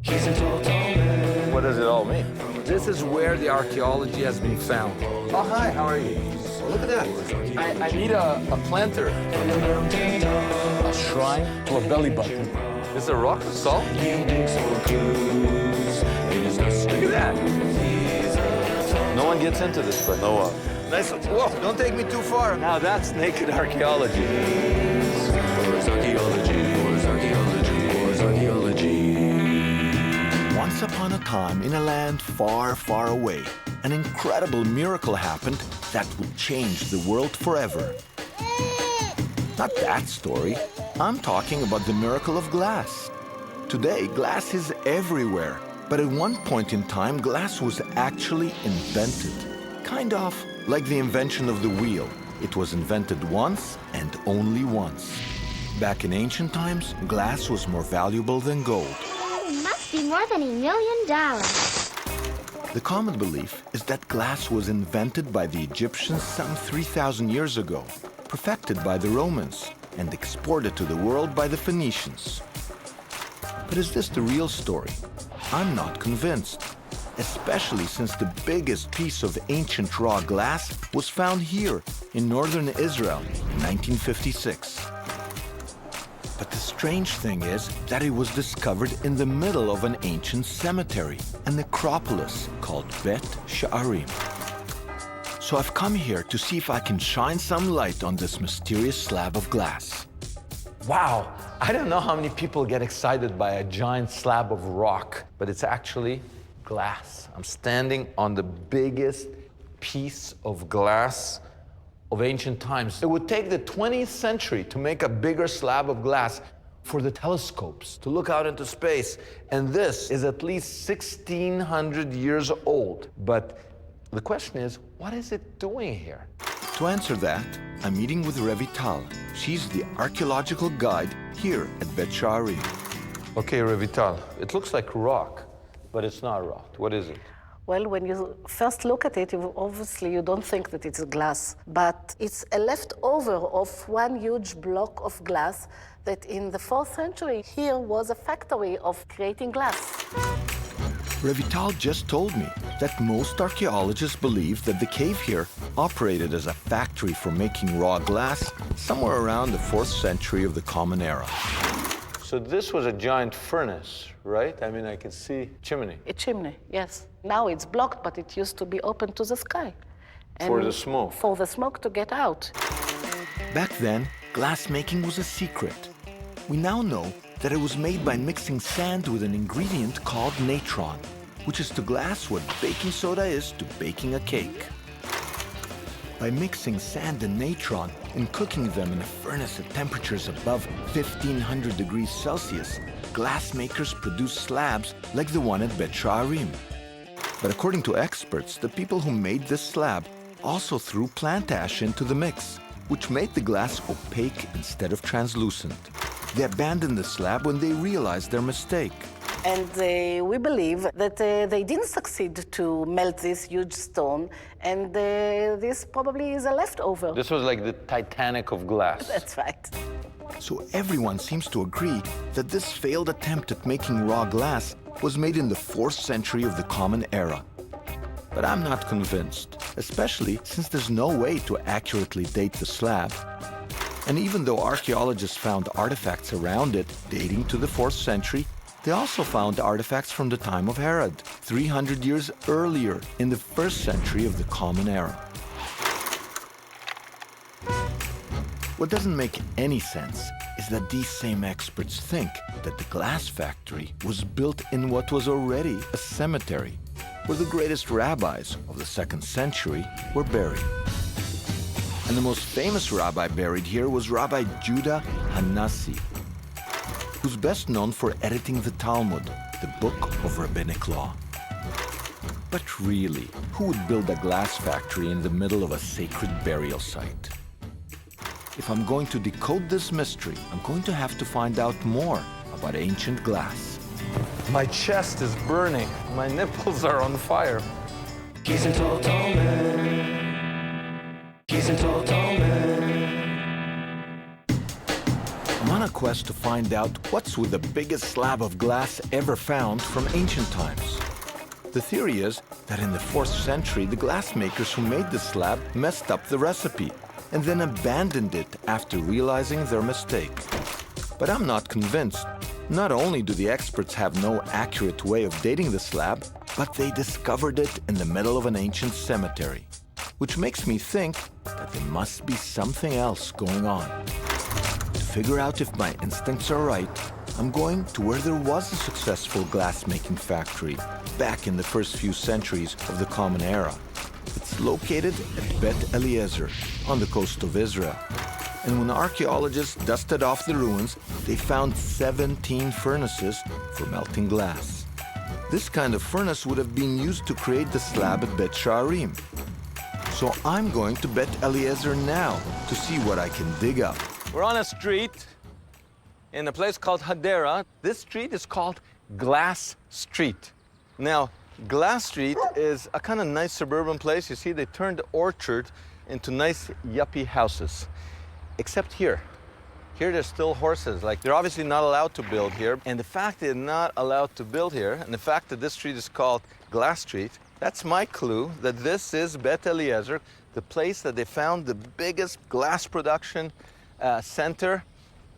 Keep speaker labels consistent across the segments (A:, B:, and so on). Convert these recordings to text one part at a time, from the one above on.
A: What does it all mean?
B: This is where the archaeology has been found.
A: Oh, hi, how are you?
B: Well, look at that. I need a planter. A shrine to a belly button.
A: Is it rock salt? Look at that. No one gets into this, but no one.
B: Nice. Whoa, don't take me too far.
A: Now that's naked archaeology.
C: Once upon a time, in a land far, far away, an incredible miracle happened that will change the world forever. Not that story. I'm talking about the miracle of glass. Today, glass is everywhere. But at one point in time, glass was actually invented. Kind of like the invention of the wheel. It was invented once and only once. Back in ancient times, glass was more valuable than gold.
D: It must be more than $1 million.
C: The common belief is that glass was invented by the Egyptians some 3,000 years ago, perfected by the Romans, and exported to the world by the Phoenicians. But is this the real story? I'm not convinced, especially since the biggest piece of ancient raw glass was found here in northern Israel in 1956. But the strange thing is that it was discovered in the middle of an ancient cemetery, a necropolis called Bet Sha'arim. So I've come here to see if I can shine some light on this mysterious slab of glass.
A: Wow, I don't know how many people get excited by a giant slab of rock, but it's actually glass. I'm standing on the biggest piece of glass of ancient times. It would take the 20th century to make a bigger slab of glass for the telescopes to look out into space. And this is at least 1,600 years old. But the question is, what is it doing here?
C: To answer that, I'm meeting with Revital. She's the archaeological guide here at Bet Sha'arim.
A: Okay, Revital, it looks like rock, but it's not rock. What is it?
E: Well, when you first look at it, obviously you don't think that it's glass, but it's a leftover of one huge block of glass that in the 4th century here was a factory of creating glass.
C: Revital just told me that most archaeologists believe that the cave here operated as a factory for making raw glass somewhere around the 4th century of the Common Era.
A: So this was a giant furnace, right? I mean, I can see chimney.
E: A chimney, yes. Now it's blocked, but it used to be open to the sky.
A: For the smoke.
E: For the smoke to get out.
C: Back then, glass making was a secret. We now know that it was made by mixing sand with an ingredient called natron, which is to glass what baking soda is to baking a cake. By mixing sand and natron and cooking them in a furnace at temperatures above 1,500 degrees Celsius, glass makers produce slabs like the one at Bet Sha'arim. But according to experts, the people who made this slab also threw plant ash into the mix, which made the glass opaque instead of translucent. They abandoned the slab when they realized their mistake.
E: And we believe that they didn't succeed to melt this huge stone, and this probably is a leftover.
A: This was like the Titanic of glass.
E: That's right.
C: So everyone seems to agree that this failed attempt at making raw glass was made in the 4th century of the Common Era. But I'm not convinced, especially since there's no way to accurately date the slab. And even though archaeologists found artifacts around it dating to the 4th century, they also found artifacts from the time of Herod, 300 years earlier in the 1st century of the Common Era. What doesn't make any sense is that these same experts think that the glass factory was built in what was already a cemetery, where the greatest rabbis of the 2nd century were buried. And the most famous rabbi buried here was Rabbi Judah Hanassi, who's best known for editing the Talmud, the book of rabbinic law. But really, who would build a glass factory in the middle of a sacred burial site? If I'm going to decode this mystery, I'm going to have to find out more about ancient glass.
A: My chest is burning. My nipples are on fire.
F: He's a tall, tall man. He's a tall, tall man.
C: I'm on on a quest to find out what's with the biggest slab of glass ever found from ancient times. The theory is that in the 4th century, the glassmakers who made the slab messed up the recipe and then abandoned it after realizing their mistake. But I'm not convinced. Not only do the experts have no accurate way of dating the slab, but they discovered it in the middle of an ancient cemetery, which makes me think that there must be something else going on. To figure out if my instincts are right, I'm going to where there was a successful glass-making factory back in the first few centuries of the Common Era. It's located at Bet Eliezer on the coast of Israel. And when archaeologists dusted off the ruins, they found 17 furnaces for melting glass. This kind of furnace would have been used to create the slab at Bet Sha'arim. So I'm going to Bet Eliezer now to see what I can dig up.
A: We're on a street in a place called Hadera. This street is called Glass Street. Now, Glass Street is a kind of nice suburban place. You see, they turned the orchard into nice yuppie houses. Except here. Here there's still horses. Like, they're obviously not allowed to build here. And the fact they're not allowed to build here, and the fact that this street is called Glass Street, that's my clue that this is Bet Eliezer, the place that they found the biggest glass production center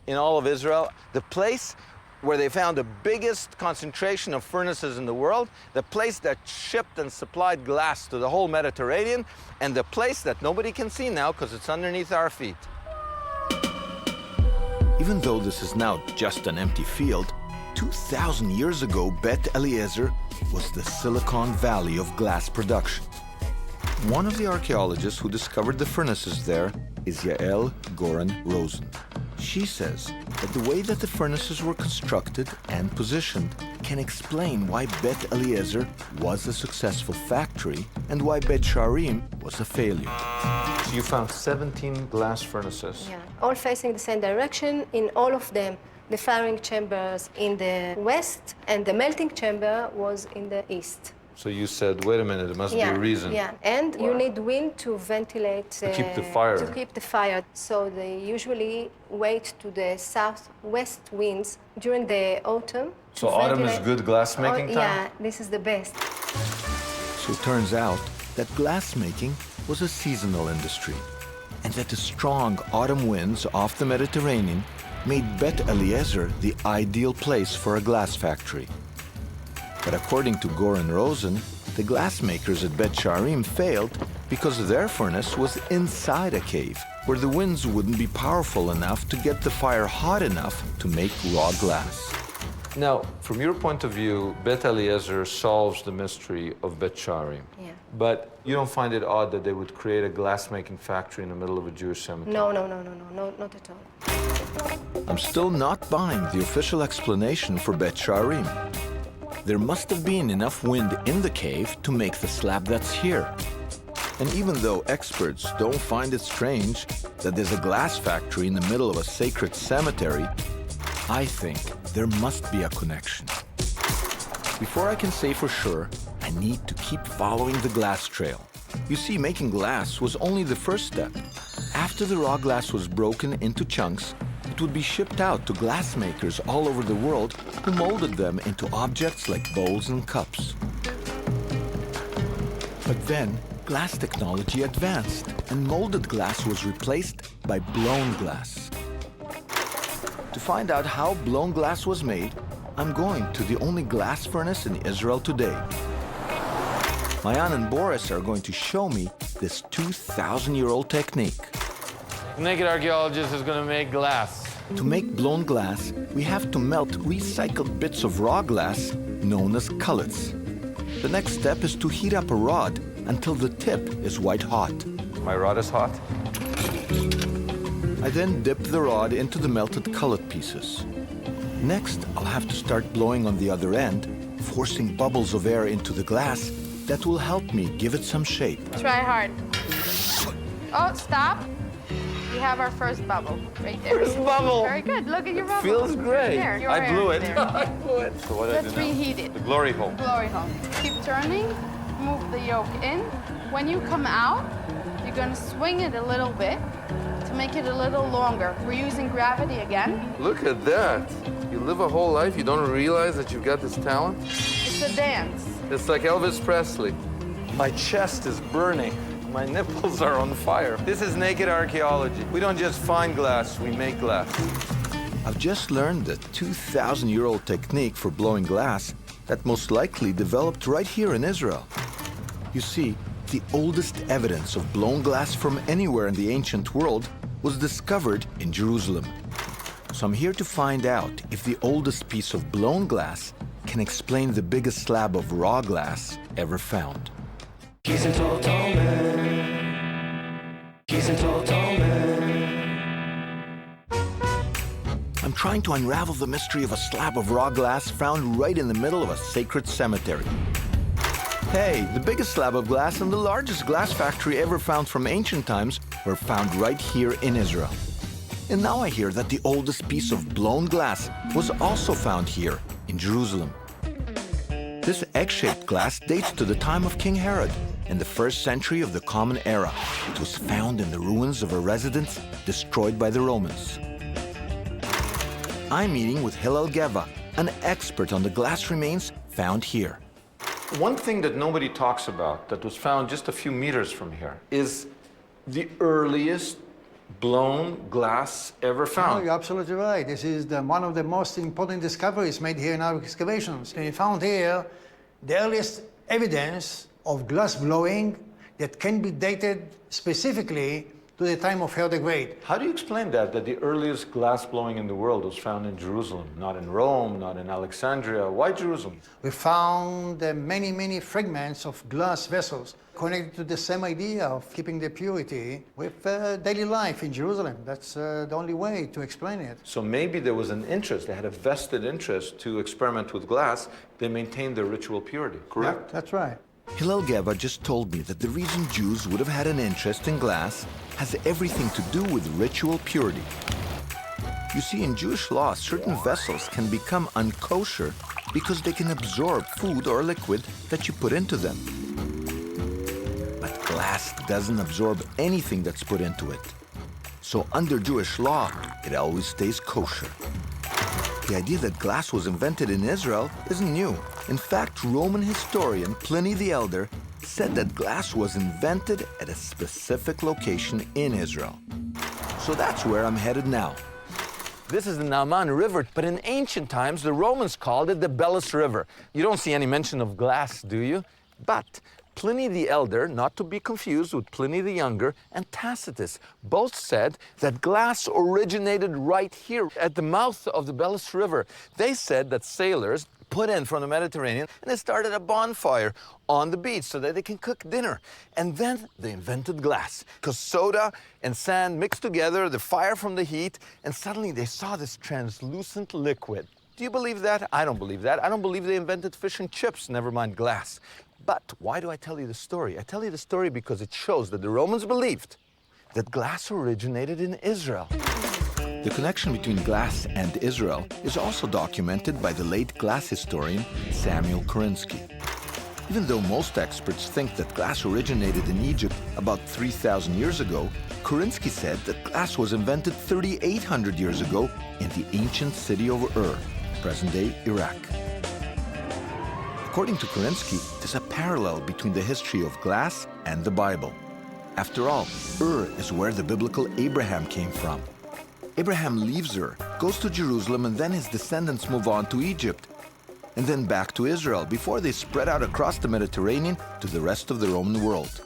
A: in all of Israel, the place where they found the biggest concentration of furnaces in the world, the place that shipped and supplied glass to the whole Mediterranean, and the place that nobody can see now because it's underneath our feet.
C: Even though this is now just an empty field, 2,000 years ago, Bet Eliezer was the Silicon Valley of glass production. One of the archaeologists who discovered the furnaces there is Yael Goren-Rosen. She says that the way that the furnaces were constructed and positioned can explain why Bet Eliezer was a successful factory and why Bet Sha'arim was a failure.
A: So you found 17 glass furnaces.
G: Yeah, all facing the same direction. In all of them, the firing chambers in the west and the melting chamber was in the east.
A: So you said, wait a minute, there must be a reason.
G: Yeah, and you need wind to ventilate.
A: To keep the fire.
G: To keep the fire. So they usually wait to the southwest winds during the autumn.
A: So autumn is good glass making time?
G: Yeah, this is the best.
C: So it turns out that glassmaking was a seasonal industry, and that the strong autumn winds off the Mediterranean made Bet Eliezer the ideal place for a glass factory. But according to Goren-Rosen, the glassmakers at Bet Sha'arim failed because their furnace was inside a cave, where the winds wouldn't be powerful enough to get the fire hot enough to make raw glass.
A: Now, from your point of view, Bet Eliezer solves the mystery of Bet Sha'arim.
G: Yeah.
A: But you don't find it odd that they would create a glass-making factory in the middle of a Jewish cemetery?
G: No, not at all.
C: I'm still not buying the official explanation for Bet Sha'arim. There must have been enough wind in the cave to make the slab that's here. And even though experts don't find it strange that there's a glass factory in the middle of a sacred cemetery, I think there must be a connection. Before I can say for sure, I need to keep following the glass trail. You see, making glass was only the first step. After the raw glass was broken into chunks, it would be shipped out to glassmakers all over the world who molded them into objects like bowls and cups. But then, glass technology advanced, and molded glass was replaced by blown glass. To find out how blown glass was made, I'm going to the only glass furnace in Israel today. Mayan and Boris are going to show me this 2,000-year-old technique.
A: The naked archaeologist is going to make glass.
C: To make blown glass, we have to melt recycled bits of raw glass known as cullets. The next step is to heat up a rod until the tip is white hot.
A: My rod is hot.
C: I then dip the rod into the melted cullet pieces. Next, I'll have to start blowing on the other end, forcing bubbles of air into the glass that will help me give it some shape.
H: Try hard. Oh, stop. We have our first bubble right there.
A: First bubble.
H: Very good. Look at your bubble.
A: Feels great.
H: There, your
A: I
H: hair
A: blew
H: is
A: it.
H: there.
A: I blew it. So what do I
H: Let's
A: do now?
H: reheat it.
A: The glory hole.
H: Glory hole. Keep turning. Move the yolk in. When you come out, you're going to swing it a little bit to make it a little longer. We're using gravity again.
A: Look at that. You live a whole life, you don't realize that you've got this talent?
H: It's a dance.
A: It's like Elvis Presley. My chest is burning. My nipples are on fire. This is naked archaeology. We don't just find glass, we make glass.
C: I've just learned a 2,000-year-old technique for blowing glass that most likely developed right here in Israel. You see, the oldest evidence of blown glass from anywhere in the ancient world was discovered in Jerusalem. So I'm here to find out if the oldest piece of blown glass can explain the biggest slab of raw glass ever found.
F: He's a total man. He's a total man.
C: I'm trying to unravel the mystery of a slab of raw glass found right in the middle of a sacred cemetery. Hey, the biggest slab of glass and the largest glass factory ever found from ancient times were found right here in Israel. And now I hear that the oldest piece of blown glass was also found here in Jerusalem. This egg-shaped glass dates to the time of King Herod in the 1st century of the Common Era. It was found in the ruins of a residence destroyed by the Romans. I'm meeting with Hillel Geva, an expert on the glass remains found here.
A: One thing that nobody talks about that was found just a few meters from here is the earliest blown glass ever found.
I: No, you're absolutely right. This is one of the most important discoveries made here in our excavations. We found here the earliest evidence of glass blowing that can be dated specifically to the time of Herod the Great.
A: How do you explain that the earliest glass blowing in the world was found in Jerusalem, not in Rome, not in Alexandria? Why Jerusalem?
I: We found many, many fragments of glass vessels connected to the same idea of keeping the purity with daily life in Jerusalem. That's the only way to explain it.
A: So maybe there was an interest, they had a vested interest to experiment with glass. They maintained their ritual purity, correct?
I: Yeah, that's right.
C: Hillel Geva just told me that the reason Jews would have had an interest in glass has everything to do with ritual purity. You see, in Jewish law, certain vessels can become unkosher because they can absorb food or liquid that you put into them. But glass doesn't absorb anything that's put into it. So under Jewish law, it always stays kosher. The idea that glass was invented in Israel isn't new. In fact, Roman historian Pliny the Elder said that glass was invented at a specific location in Israel. So that's where I'm headed now.
A: This is the Naaman River, but in ancient times, the Romans called it the Belus River. You don't see any mention of glass, do you? But Pliny the Elder, not to be confused with Pliny the Younger, and Tacitus both said that glass originated right here at the mouth of the Belus River. They said that sailors put in from the Mediterranean and they started a bonfire on the beach so that they can cook dinner. And then they invented glass because soda and sand mixed together, the fire from the heat, and suddenly they saw this translucent liquid. Do you believe that? I don't believe that. I don't believe they invented fish and chips, never mind glass. But why do I tell you the story? I tell you the story because it shows that the Romans believed that glass originated in Israel.
C: The connection between glass and Israel is also documented by the late glass historian Samuel Korinsky. Even though most experts think that glass originated in Egypt about 3,000 years ago, Korinsky said that glass was invented 3,800 years ago in the ancient city of Ur, present-day Iraq. According to Korinsky, there's a parallel between the history of glass and the Bible. After all, Ur is where the biblical Abraham came from. Abraham leaves Ur, goes to Jerusalem, and then his descendants move on to Egypt, and then back to Israel before they spread out across the Mediterranean to the rest of the Roman world.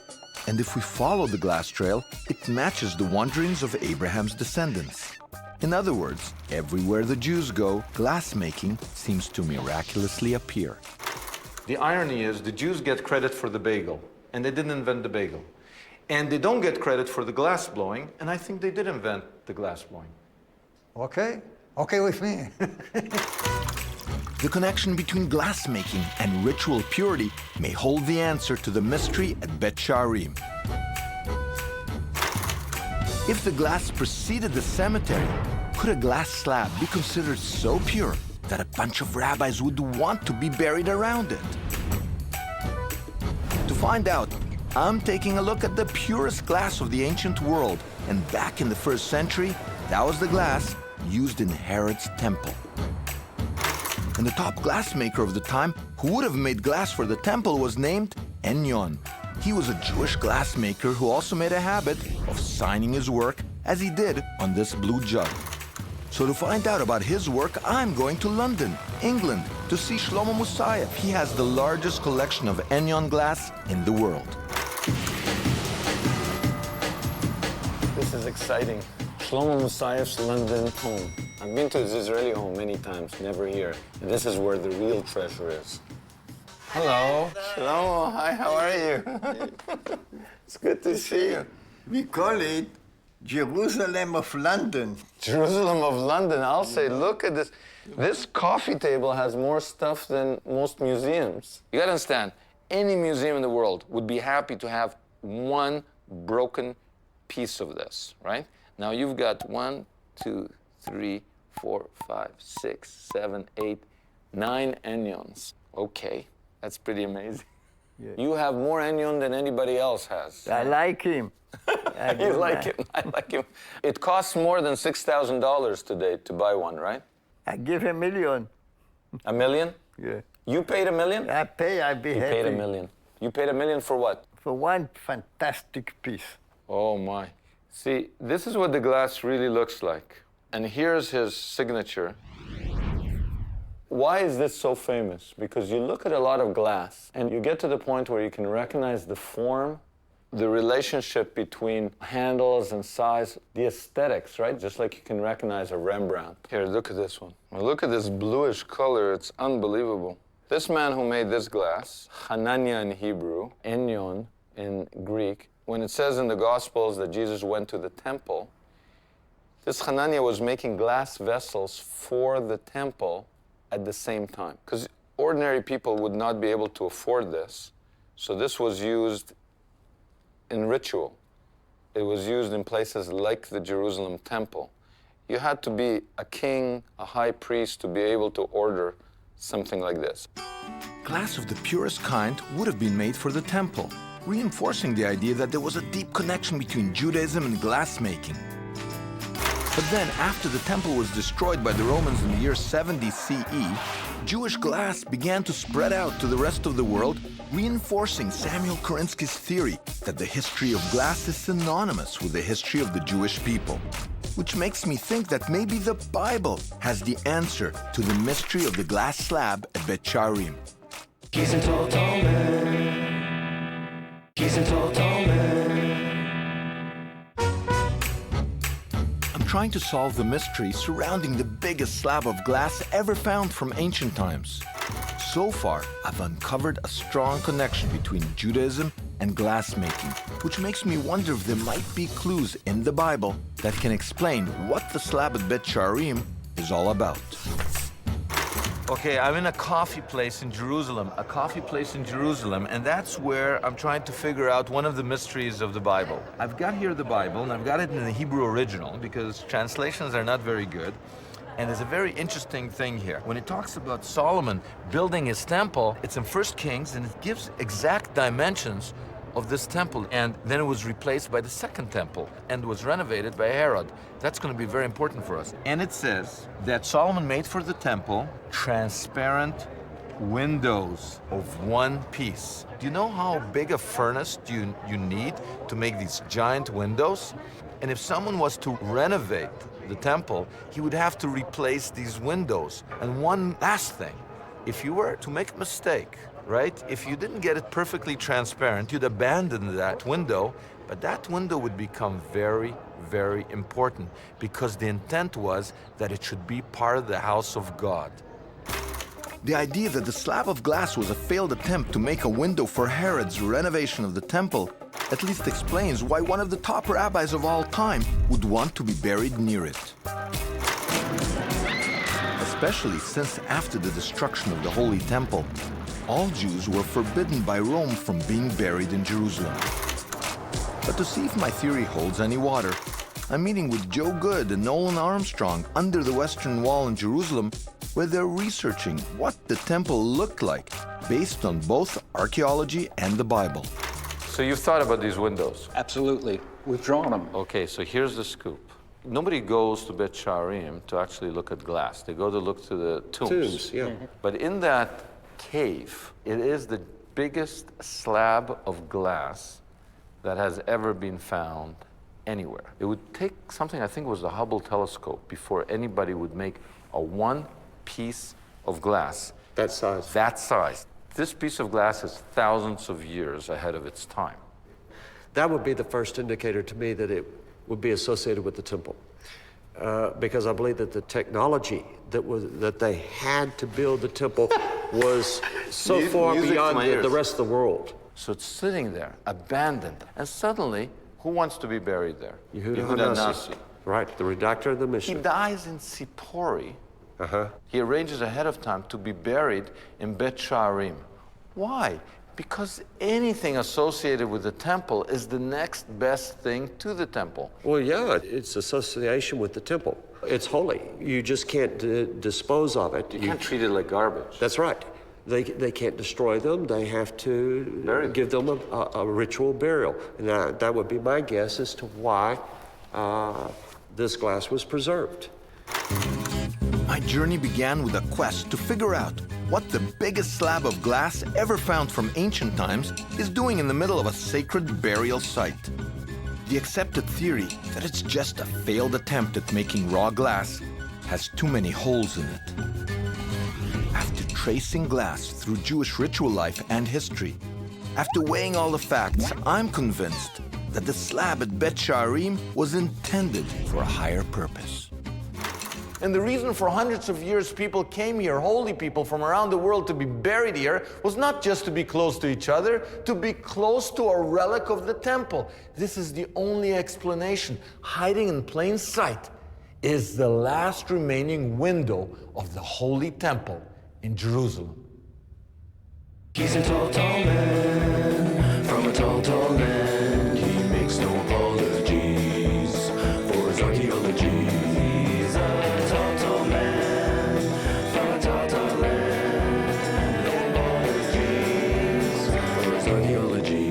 C: And if we follow the glass trail, it matches the wanderings of Abraham's descendants. In other words, everywhere the Jews go, glassmaking seems to miraculously appear.
A: The irony is the Jews get credit for the bagel, and they didn't invent the bagel. And they don't get credit for the glass blowing, and I think they did invent the glass blowing.
I: Okay? Okay with me.
C: The connection between glassmaking and ritual purity may hold the answer to the mystery at Bet Sha'arim. If the glass preceded the cemetery, could a glass slab be considered so pure that a bunch of rabbis would want to be buried around it? To find out, I'm taking a look at the purest glass of the ancient world And back in the 1st century, that was the glass used in Herod's temple. And the top glassmaker of the time, who would have made glass for the temple, was named Enyon. He was a Jewish glassmaker who also made a habit of signing his work, as he did on this blue jug. So to find out about his work, I'm going to London, England, to see Shlomo Musayev. He has the largest collection of Enyon glass in the world.
B: This is exciting. Shlomo Musayev's London home. I've been to his Israeli home many times, never here. And this is where the real treasure is. Hello. Shlomo, hi, how are you? It's good to see you.
J: We call it Jerusalem of London.
B: Jerusalem of London, I'll say, look at this. This coffee table has more stuff than most museums. You gotta understand, any museum in the world would be happy to have one broken piece of this, right? Now you've got 1, 2, 3, 4, 5, 6, 7, 8, 9 Enyons. Okay, that's pretty amazing.
J: Yeah.
B: You have more Enyon than anybody else has.
J: I like him.
B: You like him, I like him. It costs more than $6,000 today to buy one, right?
J: I give $1 million.
B: $1 million?
J: Yeah.
B: You paid $1 million?
J: I pay, I be
B: You
J: happy.
B: paid $1 million. You paid $1 million for what?
J: For one fantastic piece.
B: Oh my. See, this is what the glass really looks like. And here's his signature. Why is this so famous? Because you look at a lot of glass and you get to the point where you can recognize the form, the relationship between handles and size, the aesthetics, right? Just like you can recognize a Rembrandt. Here, look at this one. Well, look at this bluish color. It's unbelievable. This man who made this glass, Hananiah in Hebrew, Enyon in Greek, when it says in the Gospels that Jesus went to the temple, this Hananiah was making glass vessels for the temple at the same time. Because ordinary people would not be able to afford this. So this was used in ritual. It was used in places like the Jerusalem temple. You had to be a king, a high priest to be able to order something like this.
C: Glass of the purest kind would have been made for the temple, reinforcing the idea that there was a deep connection between Judaism and glassmaking. But then, after the temple was destroyed by the Romans in the year 70 CE, Jewish glass began to spread out to the rest of the world, reinforcing Samuel Kerensky's theory that the history of glass is synonymous with the history of the Jewish people. Which makes me think that maybe the Bible has the answer to the mystery of the glass slab at Bet Charim.
F: He's a total man. He's a total man.
C: I'm trying to solve the mystery surrounding the biggest slab of glass ever found from ancient times. So far, I've uncovered a strong connection between Judaism and glassmaking, which makes me wonder if there might be clues in the Bible that can explain what the slab at Bet Charim is all about.
A: Okay, I'm in a coffee place in Jerusalem, and that's where I'm trying to figure out one of the mysteries of the Bible. I've got here the Bible, and I've got it in the Hebrew original because translations are not very good. And there's a very interesting thing here. When it talks about Solomon building his temple, it's in 1 Kings, and it gives exact dimensions of this temple. And then it was replaced by the second temple and was renovated by Herod. That's going to be very important for us. And it says that Solomon made for the temple transparent windows of one piece. Do you know how big a furnace you need to make these giant windows? And if someone was to renovate the temple, he would have to replace these windows. And one last thing, if you were to make a mistake, right? If you didn't get it perfectly transparent, you'd abandon that window, but that window would become very, very important because the intent was that it should be part of the house of God.
C: The idea that the slab of glass was a failed attempt to make a window for Herod's renovation of the temple at least explains why one of the top rabbis of all time would want to be buried near it. Especially since after the destruction of the Holy Temple, all Jews were forbidden by Rome from being buried in Jerusalem. But to see if my theory holds any water, I'm meeting with Joe Good and Nolan Armstrong under the Western Wall in Jerusalem, where they're researching what the temple looked like based on both archaeology and the Bible.
A: So you've thought about these windows?
K: Absolutely. We've drawn them.
B: Okay, so here's the scoop. Nobody goes to Bet Sharim to actually look at glass. They go to look to the tombs.
K: Yeah.
B: But in that cave, it is the biggest slab of glass that has ever been found anywhere. It would take something, I think it was the Hubble telescope, before anybody would make a one piece of glass.
K: That size.
B: That size. This piece of glass is thousands of years ahead of its time.
L: That would be the first indicator to me that it would be associated with the temple. Because I believe that the technology that they had to build the temple was so far beyond the rest of the world.
B: So it's sitting there, abandoned. And suddenly, who wants to be buried there?
L: Yehuda Hanasi. Right, the redactor of the
B: He
L: Mishnah.
B: dies in Sipori. He arranges ahead of time to be buried in Bet Sharim. Why? Because anything associated with the temple is the next best thing to the temple.
L: Well, yeah, it's association with the temple. It's holy. You just can't dispose of it.
B: You can't treat it like garbage.
L: That's right. They can't destroy them. They have to give them a ritual burial. And that would be my guess as to why this glass was preserved.
C: My journey began with a quest to figure out what the biggest slab of glass ever found from ancient times is doing in the middle of a sacred burial site. The accepted theory that it's just a failed attempt at making raw glass has too many holes in it. After tracing glass through Jewish ritual life and history, after weighing all the facts, I'm convinced that the slab at Bet Sharim was intended for a higher purpose.
A: And the reason for hundreds of years people came here, holy people from around the world, to be buried here was not just to be close to each other, to be close to a relic of the temple. This is the only explanation. Hiding in plain sight is the last remaining window of the holy temple in Jerusalem.
F: He's a tall, tall man from a tall, tall land. He makes no apologies for his archaeology. He's a tall, tall man from a tall, tall land. No apologies for his archaeology.